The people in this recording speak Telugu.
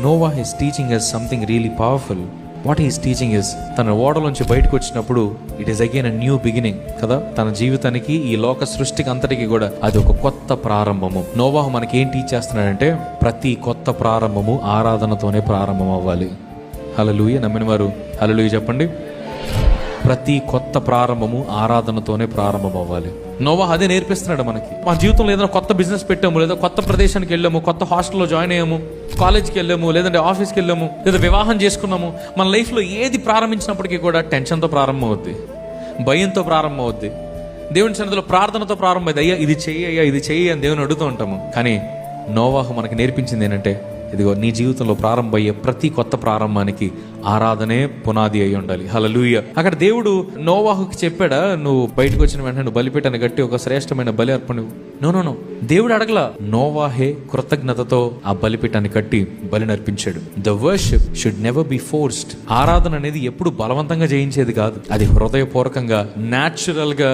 Noah is teaching us something really powerful. What is teaching is, తన ఓడలోంచి బయటకు వచ్చినప్పుడు it is again a new beginning కదా. తన జీవితానికి, ఈ లోక సృష్టికి అంతటికి కూడా అది ఒక కొత్త ప్రారంభము. నోవాహు మనకి ఏం టీచ్ చేస్తున్నాడంటే, ప్రతి కొత్త ప్రారంభము ఆరాధనతోనే ప్రారంభం అవ్వాలి. హల్లెలూయా. నమ్మిన వారు హల్లెలూయా చెప్పండి. ప్రతి కొత్త ప్రారంభము ఆరాధనతోనే ప్రారంభం అవ్వాలి. నోవాహు అదే నేర్పిస్తున్నాడు మనకి. మన జీవితంలో ఏదైనా కొత్త బిజినెస్ పెట్టాము, లేదా కొత్త ప్రదేశానికి వెళ్ళాము, కొత్త హాస్టల్లో జాయిన్ అయ్యాము, కాలేజ్కి వెళ్ళాము, లేదంటే ఆఫీస్కి వెళ్ళాము, లేదా వివాహం చేసుకున్నాము, మన లైఫ్లో ఏది ప్రారంభించినప్పటికీ కూడా టెన్షన్తో ప్రారంభం అవుద్ది, భయంతో ప్రారంభం అవుద్ది, దేవుని సన్నిధిలో ప్రార్థనతో ప్రారంభం అవుతుంది. అయ్యా ఇది చెయ్యి, అయ్యా ఇది చెయ్యి అని దేవుని అడుగుతూ ఉంటాము. కానీ నోవాహు మనకి నేర్పించింది ఏంటంటే, ఇదిగో నీ జీవితంలో ప్రారంభమయ్యే ప్రతి కొత్త ప్రారంభానికి ఆరాధనే పునాది అయి ఉండాలి. హల్లెలూయా. అక్కడ దేవుడు నోవాహుకి చెప్పాడా, నువ్వు బయటకు వచ్చిన వెంటనే నువ్వు బలిపీఠాన్ని కట్టి ఒక శ్రేష్టమైన బలి అర్పణ. నో, దేవుడు అడగలా. నోవాహే కృతజ్ఞతతో ఆ బలిపీఠాన్ని కట్టి బలి నర్పించాడు. The worship should never be forced. ఆరాధన అనేది ఎప్పుడు బలవంతంగా జయించేది కాదు, అది హృదయపూర్వకంగా, న్యాచురల్ గా